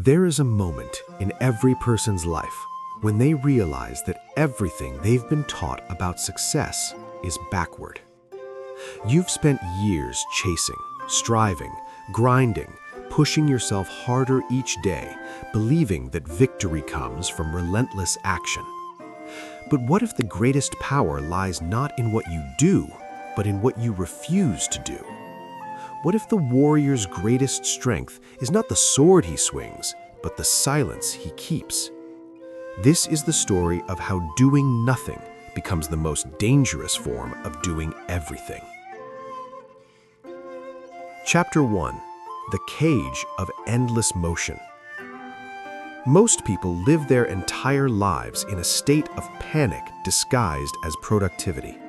There is a moment in every person's life when they realize that everything they've been taught about success is backward. You've spent years chasing, striving, grinding, pushing yourself harder each day, believing that victory comes from relentless action. But what if the greatest power lies not in what you do, but in what you refuse to do? What if the warrior's greatest strength is not the sword he swings, but the silence he keeps? This is the story of how doing nothing becomes the most dangerous form of doing everything. Chapter 1: The Cage of Endless Motion. Most people live their entire lives in a state of panic disguised as productivity.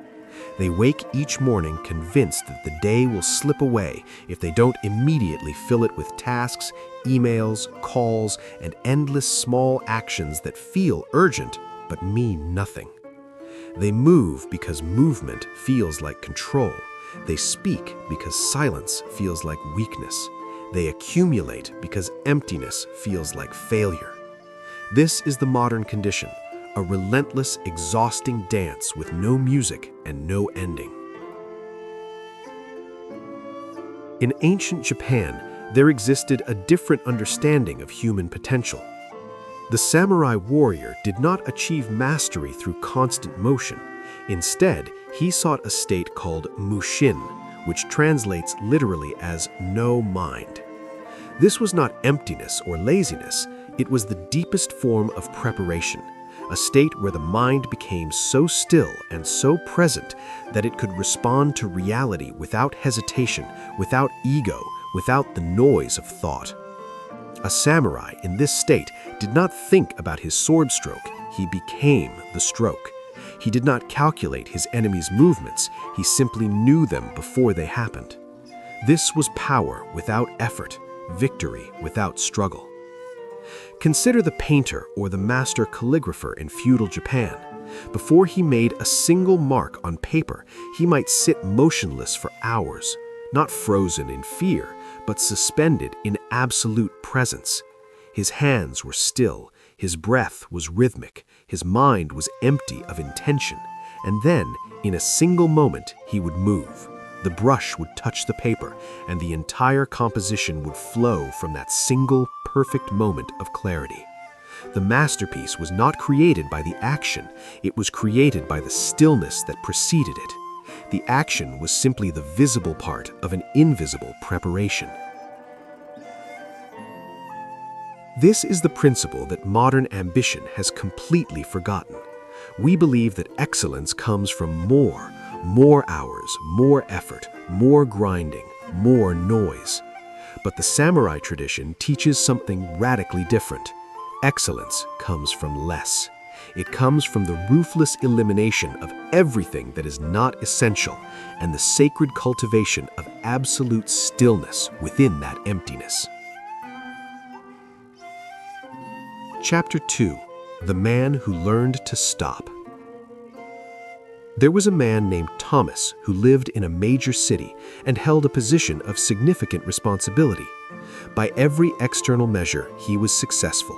They wake each morning convinced that the day will slip away if they don't immediately fill it with tasks, emails, calls, and endless small actions that feel urgent but mean nothing. They move because movement feels like control. They speak because silence feels like weakness. They accumulate because emptiness feels like failure. This is the modern condition. A relentless, exhausting dance with no music and no ending. In ancient Japan, there existed a different understanding of human potential. The samurai warrior did not achieve mastery through constant motion. Instead, he sought a state called mushin, which translates literally as no mind. This was not emptiness or laziness, it was the deepest form of preparation. A state where the mind became so still and so present that it could respond to reality without hesitation, without ego, without the noise of thought. A samurai in this state did not think about his sword stroke, he became the stroke. He did not calculate his enemy's movements, he simply knew them before they happened. This was power without effort, victory without struggle. Consider the painter or the master calligrapher in feudal Japan. Before he made a single mark on paper, he might sit motionless for hours, not frozen in fear, but suspended in absolute presence. His hands were still, his breath was rhythmic, his mind was empty of intention, and then, in a single moment, he would move. The brush would touch the paper, and the entire composition would flow from that single, perfect moment of clarity. The masterpiece was not created by the action, it was created by the stillness that preceded it. The action was simply the visible part of an invisible preparation. This is the principle that modern ambition has completely forgotten. We believe that excellence comes from more hours, more effort, more grinding, more noise. But the samurai tradition teaches something radically different. Excellence comes from less. It comes from the ruthless elimination of everything that is not essential and the sacred cultivation of absolute stillness within that emptiness. Chapter 2: The Man Who Learned to Stop. There was a man named Thomas who lived in a major city and held a position of significant responsibility. By every external measure, he was successful.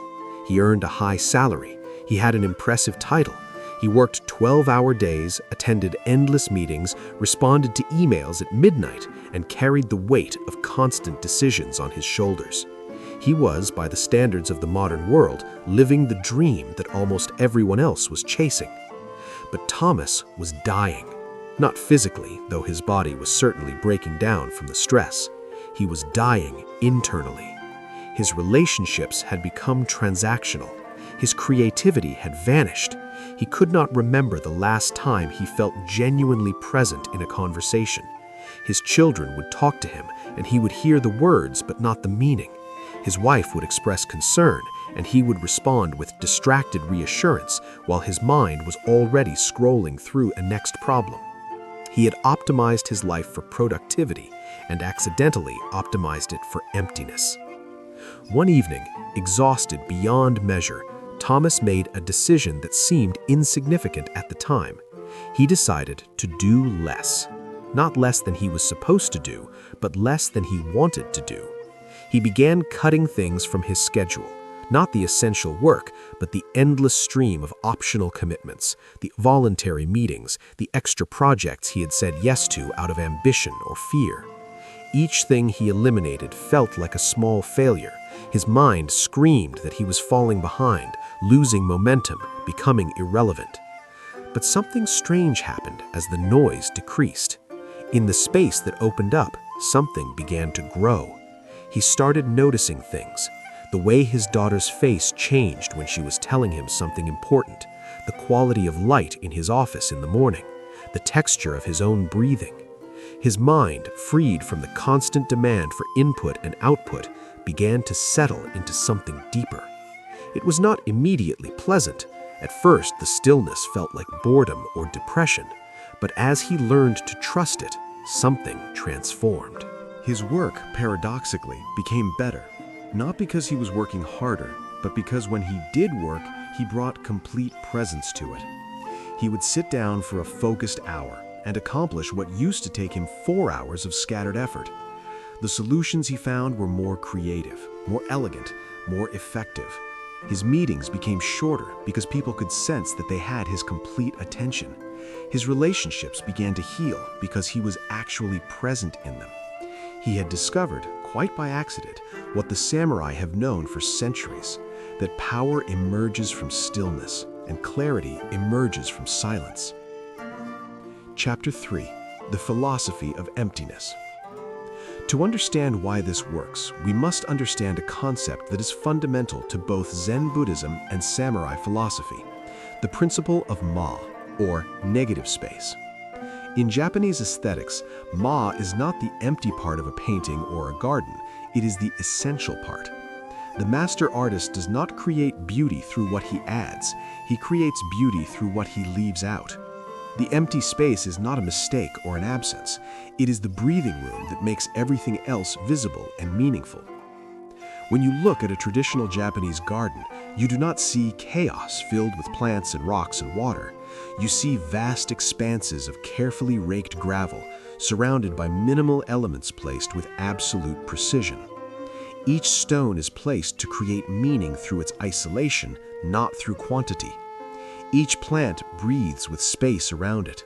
He earned a high salary. He had an impressive title. He worked 12-hour days, attended endless meetings, responded to emails at midnight, and carried the weight of constant decisions on his shoulders. He was, by the standards of the modern world, living the dream that almost everyone else was chasing. But Thomas was dying. Not physically, though his body was certainly breaking down from the stress. He was dying internally. His relationships had become transactional. His creativity had vanished. He could not remember the last time he felt genuinely present in a conversation. His children would talk to him, and he would hear the words but not the meaning. His wife would express concern, and he would respond with distracted reassurance while his mind was already scrolling through a next problem. He had optimized his life for productivity and accidentally optimized it for emptiness. One evening, exhausted beyond measure, Thomas made a decision that seemed insignificant at the time. He decided to do less. Not less than he was supposed to do, but less than he wanted to do. He began cutting things from his schedule, not the essential work, but the endless stream of optional commitments, the voluntary meetings, the extra projects he had said yes to out of ambition or fear. Each thing he eliminated felt like a small failure. His mind screamed that he was falling behind, losing momentum, becoming irrelevant. But something strange happened as the noise decreased. In the space that opened up, something began to grow. He started noticing things. The way his daughter's face changed when she was telling him something important, the quality of light in his office in the morning, the texture of his own breathing. His mind, freed from the constant demand for input and output, began to settle into something deeper. It was not immediately pleasant. At first, the stillness felt like boredom or depression, but as he learned to trust it, something transformed. His work, paradoxically, became better. Not because he was working harder, but because when he did work, he brought complete presence to it. He would sit down for a focused hour and accomplish what used to take him 4 hours of scattered effort. The solutions he found were more creative, more elegant, more effective. His meetings became shorter because people could sense that they had his complete attention. His relationships began to heal because he was actually present in them. He had discovered, quite by accident, what the samurai have known for centuries, that power emerges from stillness and clarity emerges from silence. Chapter 3: The Philosophy of Emptiness. To understand why this works, we must understand a concept that is fundamental to both Zen Buddhism and samurai philosophy, the principle of ma, or negative space. In Japanese aesthetics, ma is not the empty part of a painting or a garden, it is the essential part. The master artist does not create beauty through what he adds, he creates beauty through what he leaves out. The empty space is not a mistake or an absence, it is the breathing room that makes everything else visible and meaningful. When you look at a traditional Japanese garden, you do not see chaos filled with plants and rocks and water. You see vast expanses of carefully raked gravel, surrounded by minimal elements placed with absolute precision. Each stone is placed to create meaning through its isolation, not through quantity. Each plant breathes with space around it.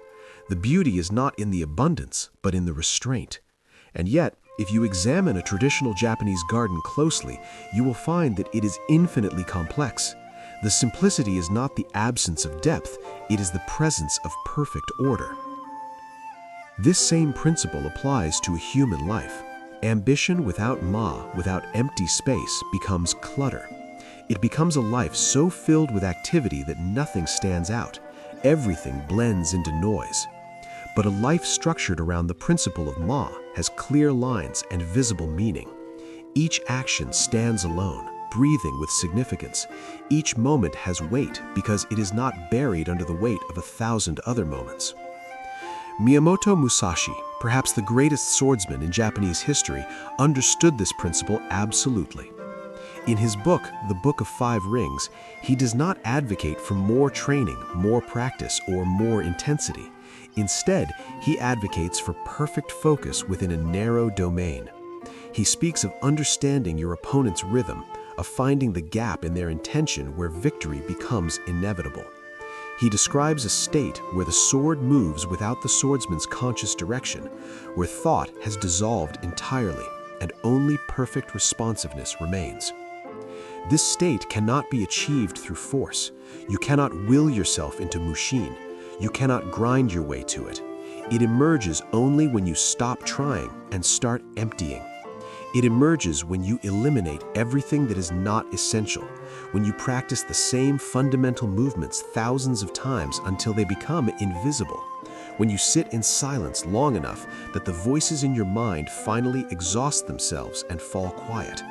The beauty is not in the abundance, but in the restraint. And yet, if you examine a traditional Japanese garden closely, you will find that it is infinitely complex. The simplicity is not the absence of depth, it is the presence of perfect order. This same principle applies to a human life. Ambition without ma, without empty space, becomes clutter. It becomes a life so filled with activity that nothing stands out. Everything blends into noise. But a life structured around the principle of ma has clear lines and visible meaning. Each action stands alone, breathing with significance. Each moment has weight because it is not buried under the weight of 1,000 other moments. Miyamoto Musashi, perhaps the greatest swordsman in Japanese history, understood this principle absolutely. In his book, The Book of Five Rings, he does not advocate for more training, more practice, or more intensity. Instead, he advocates for perfect focus within a narrow domain. He speaks of understanding your opponent's rhythm, of finding the gap in their intention where victory becomes inevitable. He describes a state where the sword moves without the swordsman's conscious direction, where thought has dissolved entirely and only perfect responsiveness remains. This state cannot be achieved through force. You cannot will yourself into mushin. You cannot grind your way to it. It emerges only when you stop trying and start emptying. It emerges when you eliminate everything that is not essential, when you practice the same fundamental movements thousands of times until they become invisible, when you sit in silence long enough that the voices in your mind finally exhaust themselves and fall quiet.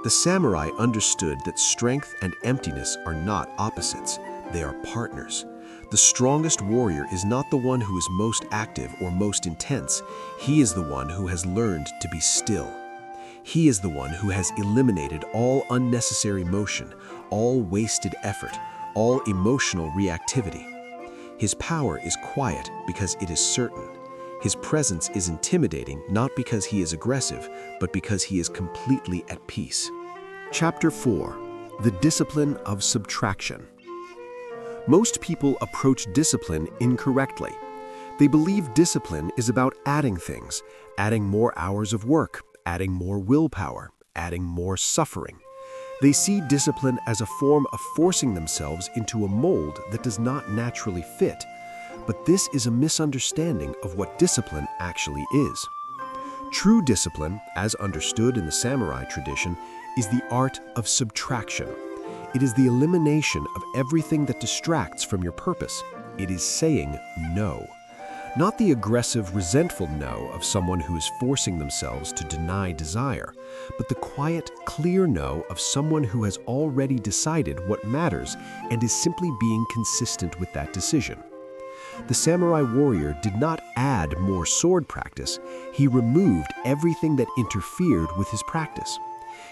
The samurai understood that strength and emptiness are not opposites, they are partners. The strongest warrior is not the one who is most active or most intense. He is the one who has learned to be still. He is the one who has eliminated all unnecessary motion, all wasted effort, all emotional reactivity. His power is quiet because it is certain. His presence is intimidating not because he is aggressive, but because he is completely at peace. Chapter 4. The Discipline of Subtraction. Most people approach discipline incorrectly. They believe discipline is about adding things, adding more hours of work, adding more willpower, adding more suffering. They see discipline as a form of forcing themselves into a mold that does not naturally fit. But this is a misunderstanding of what discipline actually is. True discipline, as understood in the samurai tradition, is the art of subtraction. It is the elimination of everything that distracts from your purpose. It is saying no. Not the aggressive, resentful no of someone who is forcing themselves to deny desire, but the quiet, clear no of someone who has already decided what matters and is simply being consistent with that decision. The samurai warrior did not add more sword practice, he removed everything that interfered with his practice.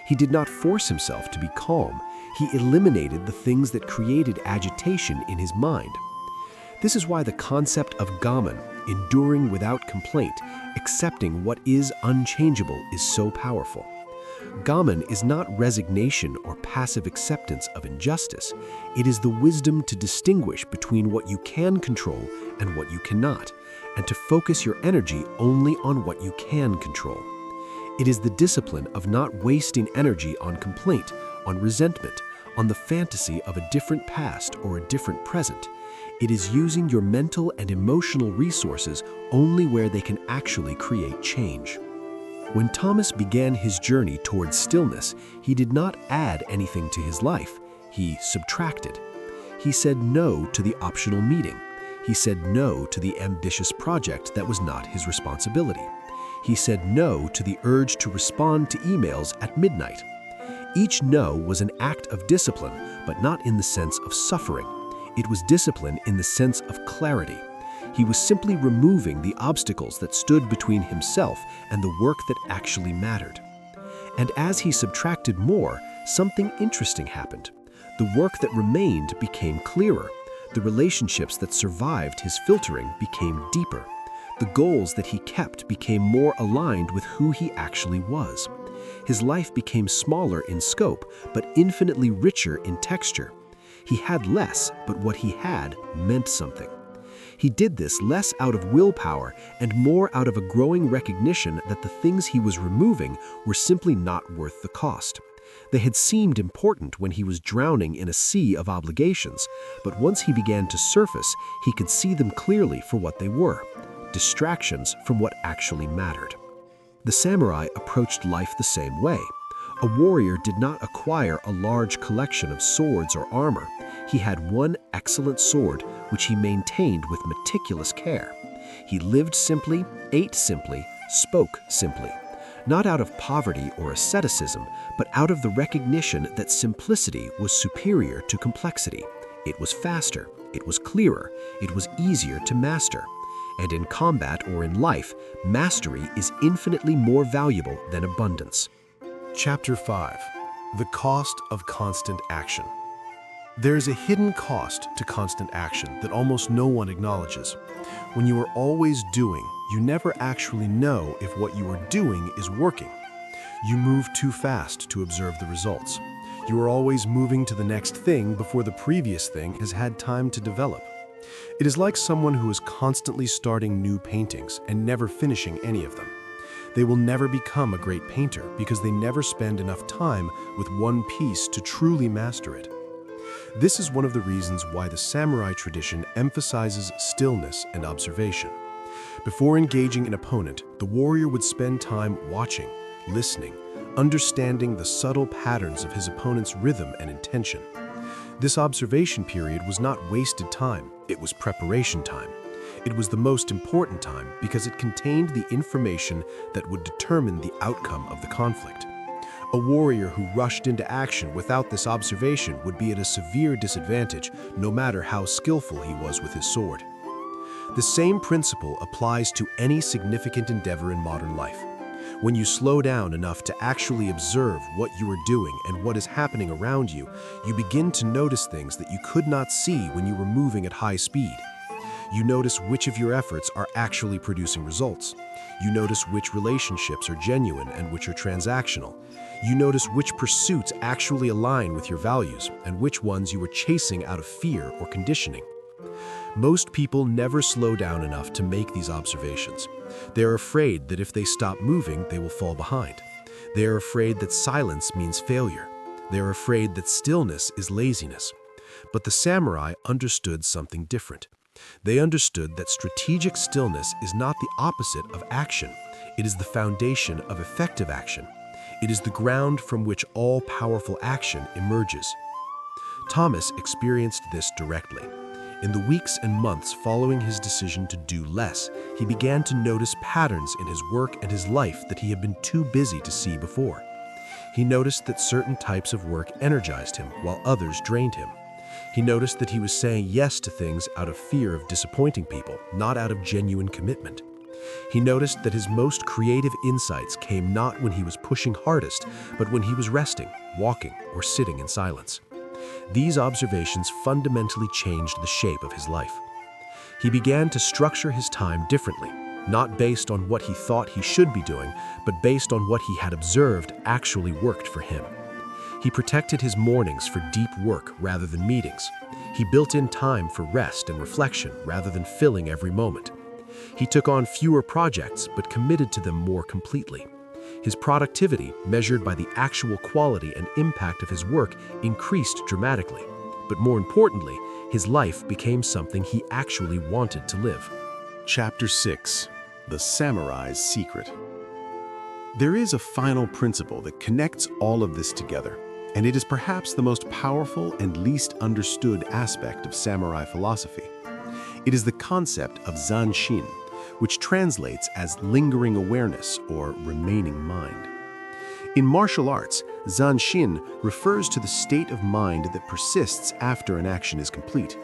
He did not force himself to be calm, he eliminated the things that created agitation in his mind. This is why the concept of gamen, enduring without complaint, accepting what is unchangeable, is so powerful. Gamen is not resignation or passive acceptance of injustice. It is the wisdom to distinguish between what you can control and what you cannot, and to focus your energy only on what you can control. It is the discipline of not wasting energy on complaint, on resentment, on the fantasy of a different past or a different present. It is using your mental and emotional resources only where they can actually create change. When Thomas began his journey towards stillness, he did not add anything to his life, he subtracted. He said no to the optional meeting. He said no to the ambitious project that was not his responsibility. He said no to the urge to respond to emails at midnight. Each no was an act of discipline, but not in the sense of suffering. It was discipline in the sense of clarity. He was simply removing the obstacles that stood between himself and the work that actually mattered. And as he subtracted more, something interesting happened. The work that remained became clearer. The relationships that survived his filtering became deeper. The goals that he kept became more aligned with who he actually was. His life became smaller in scope, but infinitely richer in texture. He had less, but what he had meant something. He did this less out of willpower and more out of a growing recognition that the things he was removing were simply not worth the cost. They had seemed important when he was drowning in a sea of obligations, but once he began to surface, he could see them clearly for what they were: distractions from what actually mattered. The samurai approached life the same way. A warrior did not acquire a large collection of swords or armor. He had one excellent sword, which he maintained with meticulous care. He lived simply, ate simply, spoke simply. Not out of poverty or asceticism, but out of the recognition that simplicity was superior to complexity. It was faster, it was clearer, it was easier to master. And in combat or in life, mastery is infinitely more valuable than abundance. Chapter 5. The Cost of Constant Action. There is a hidden cost to constant action that almost no one acknowledges. When you are always doing, you never actually know if what you are doing is working. You move too fast to observe the results. You are always moving to the next thing before the previous thing has had time to develop. It is like someone who is constantly starting new paintings and never finishing any of them. They will never become a great painter because they never spend enough time with one piece to truly master it. This is one of the reasons why the samurai tradition emphasizes stillness and observation. Before engaging an opponent, the warrior would spend time watching, listening, understanding the subtle patterns of his opponent's rhythm and intention. This observation period was not wasted time, it was preparation time. It was the most important time because it contained the information that would determine the outcome of the conflict. A warrior who rushed into action without this observation would be at a severe disadvantage, no matter how skillful he was with his sword. The same principle applies to any significant endeavor in modern life. When you slow down enough to actually observe what you are doing and what is happening around you, you begin to notice things that you could not see when you were moving at high speed. You notice which of your efforts are actually producing results. You notice which relationships are genuine and which are transactional. You notice which pursuits actually align with your values and which ones you are chasing out of fear or conditioning. Most people never slow down enough to make these observations. They are afraid that if they stop moving, they will fall behind. They are afraid that silence means failure. They are afraid that stillness is laziness. But the samurai understood something different. They understood that strategic stillness is not the opposite of action. It is the foundation of effective action. It is the ground from which all powerful action emerges. Thomas experienced this directly. In the weeks and months following his decision to do less, he began to notice patterns in his work and his life that he had been too busy to see before. He noticed that certain types of work energized him while others drained him. He noticed that he was saying yes to things out of fear of disappointing people, not out of genuine commitment. He noticed that his most creative insights came not when he was pushing hardest, but when he was resting, walking, or sitting in silence. These observations fundamentally changed the shape of his life. He began to structure his time differently, not based on what he thought he should be doing, but based on what he had observed actually worked for him. He protected his mornings for deep work rather than meetings. He built in time for rest and reflection rather than filling every moment. He took on fewer projects but committed to them more completely. His productivity, measured by the actual quality and impact of his work, increased dramatically. But more importantly, his life became something he actually wanted to live. Chapter 6: The Samurai's Secret. There is a final principle that connects all of this together, and it is perhaps the most powerful and least understood aspect of samurai philosophy. It is the concept of zanshin, which translates as lingering awareness or remaining mind. In martial arts, zanshin refers to the state of mind that persists after an action is complete.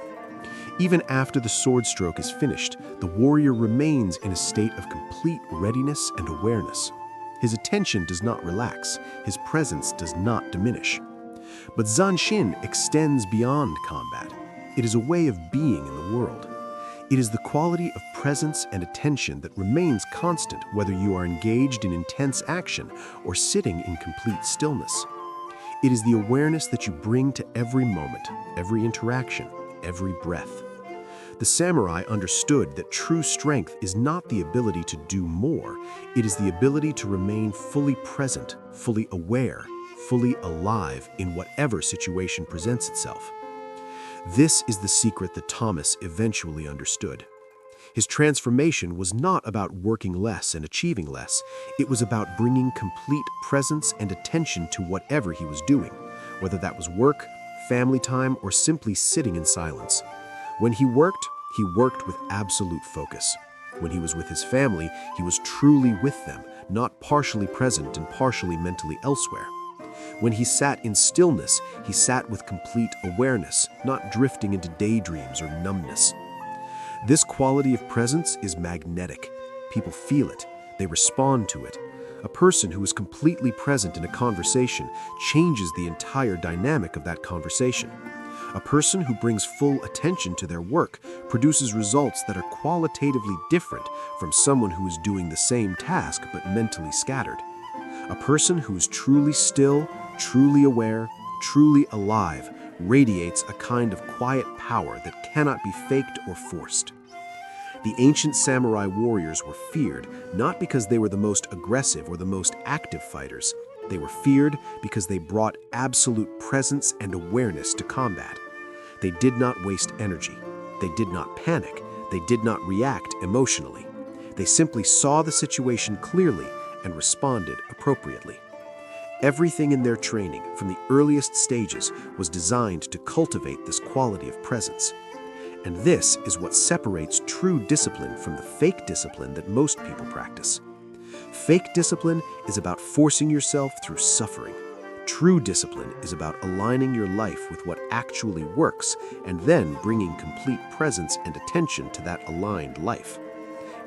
Even after the sword stroke is finished, the warrior remains in a state of complete readiness and awareness. His attention does not relax, his presence does not diminish. But zanshin extends beyond combat. It is a way of being in the world. It is the quality of presence and attention that remains constant whether you are engaged in intense action or sitting in complete stillness. It is the awareness that you bring to every moment, every interaction, every breath. The samurai understood that true strength is not the ability to do more, it is the ability to remain fully present, fully aware, fully alive in whatever situation presents itself. This is the secret that Thomas eventually understood. His transformation was not about working less and achieving less. It was about bringing complete presence and attention to whatever he was doing, whether that was work, family time, or simply sitting in silence. When he worked with absolute focus. When he was with his family, he was truly with them, not partially present and partially mentally elsewhere. When he sat in stillness, he sat with complete awareness, not drifting into daydreams or numbness. This quality of presence is magnetic. People feel it. They respond to it. A person who is completely present in a conversation changes the entire dynamic of that conversation. A person who brings full attention to their work produces results that are qualitatively different from someone who is doing the same task but mentally scattered. A person who is truly still, truly aware, truly alive, radiates a kind of quiet power that cannot be faked or forced. The ancient samurai warriors were feared not because they were the most aggressive or the most active fighters. They were feared because they brought absolute presence and awareness to combat. They did not waste energy. They did not panic. They did not react emotionally. They simply saw the situation clearly and responded appropriately. Everything in their training, from the earliest stages, was designed to cultivate this quality of presence. And this is what separates true discipline from the fake discipline that most people practice. Fake discipline is about forcing yourself through suffering. True discipline is about aligning your life with what actually works and then bringing complete presence and attention to that aligned life.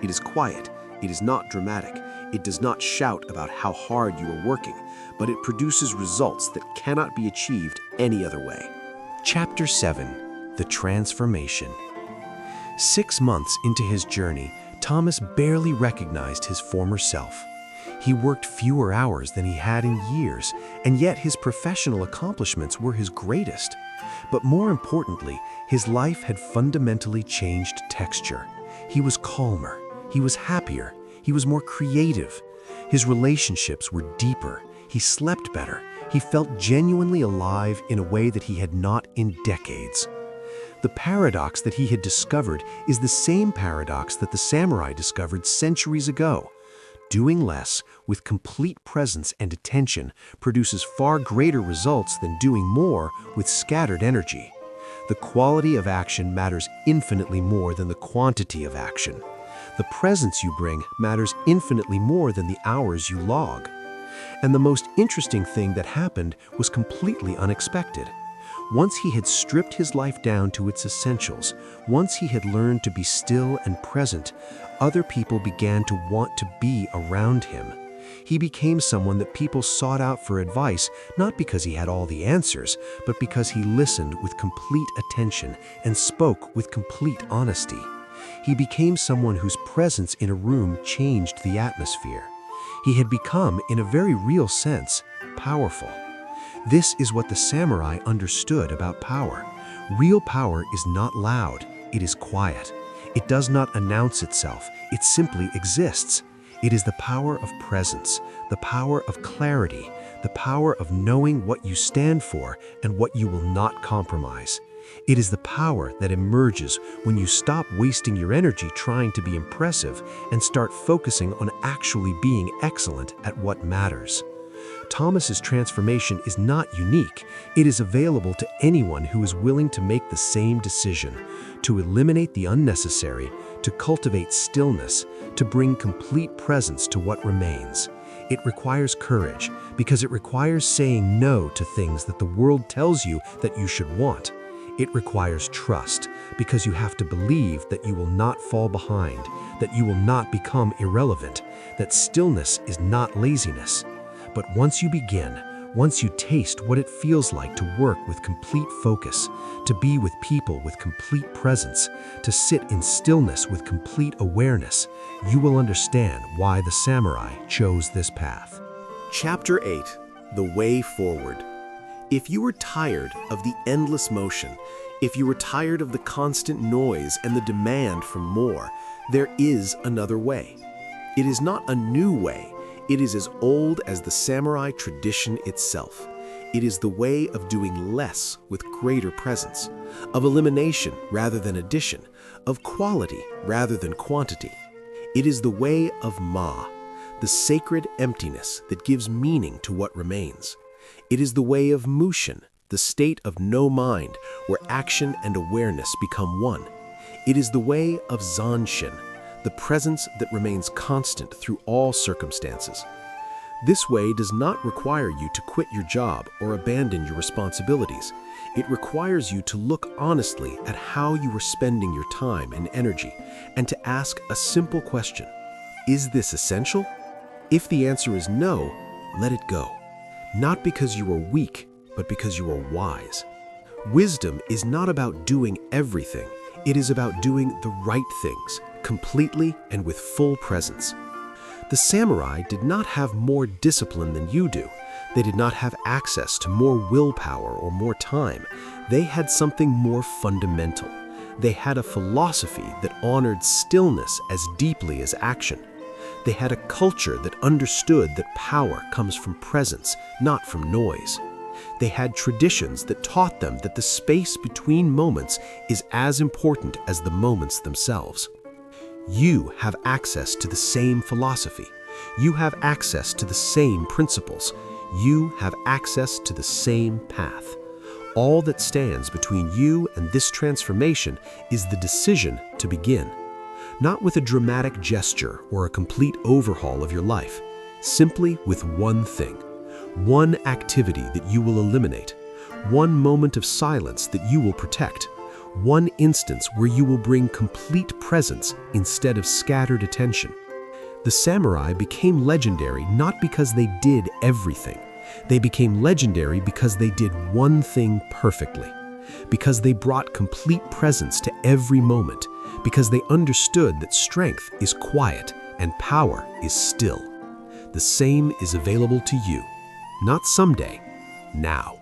It is quiet. It is not dramatic. It does not shout about how hard you are working, but it produces results that cannot be achieved any other way. Chapter 7: The Transformation. 6 months into his journey, Thomas barely recognized his former self. He worked fewer hours than he had in years, and yet his professional accomplishments were his greatest. But more importantly, his life had fundamentally changed texture. He was calmer, he was happier, he was more creative. His relationships were deeper, he slept better, he felt genuinely alive in a way that he had not in decades. The paradox that he had discovered is the same paradox that the samurai discovered centuries ago. Doing less with complete presence and attention produces far greater results than doing more with scattered energy. The quality of action matters infinitely more than the quantity of action. The presence you bring matters infinitely more than the hours you log. And the most interesting thing that happened was completely unexpected. Once he had stripped his life down to its essentials, once he had learned to be still and present, other people began to want to be around him. He became someone that people sought out for advice, not because he had all the answers, but because he listened with complete attention and spoke with complete honesty. He became someone whose presence in a room changed the atmosphere. He had become, in a very real sense, powerful. This is what the samurai understood about power. Real power is not loud, it is quiet. It does not announce itself, it simply exists. It is the power of presence, the power of clarity, the power of knowing what you stand for and what you will not compromise. It is the power that emerges when you stop wasting your energy trying to be impressive and start focusing on actually being excellent at what matters. Thomas's transformation is not unique. It is available to anyone who is willing to make the same decision, to eliminate the unnecessary, to cultivate stillness, to bring complete presence to what remains. It requires courage because it requires saying no to things that the world tells you that you should want. It requires trust because you have to believe that you will not fall behind, that you will not become irrelevant, that stillness is not laziness. But once you begin, once you taste what it feels like to work with complete focus, to be with people with complete presence, to sit in stillness with complete awareness, you will understand why the samurai chose this path. Chapter 8: The Way Forward. If you were tired of the endless motion, if you were tired of the constant noise and the demand for more, there is another way. It is not a new way. It is as old as the samurai tradition itself. It is the way of doing less with greater presence, of elimination rather than addition, of quality rather than quantity. It is the way of Ma, the sacred emptiness that gives meaning to what remains. It is the way of Mushin, the state of no mind, where action and awareness become one. It is the way of Zanshin, the presence that remains constant through all circumstances. This way does not require you to quit your job or abandon your responsibilities. It requires you to look honestly at how you are spending your time and energy, and to ask a simple question: is this essential? If the answer is no, let it go. Not because you are weak, but because you are wise. Wisdom is not about doing everything. It is about doing the right things, completely and with full presence. The samurai did not have more discipline than you do. They did not have access to more willpower or more time. They had something more fundamental. They had a philosophy that honored stillness as deeply as action. They had a culture that understood that power comes from presence, not from noise. They had traditions that taught them that the space between moments is as important as the moments themselves. You have access to the same philosophy. You have access to the same principles. You have access to the same path. All that stands between you and this transformation is the decision to begin. Not with a dramatic gesture or a complete overhaul of your life, simply with one thing, one activity that you will eliminate, one moment of silence that you will protect, one instance where you will bring complete presence instead of scattered attention. The samurai became legendary not because they did everything. They became legendary because they did one thing perfectly, because they brought complete presence to every moment, because they understood that strength is quiet and power is still. The same is available to you, not someday, now.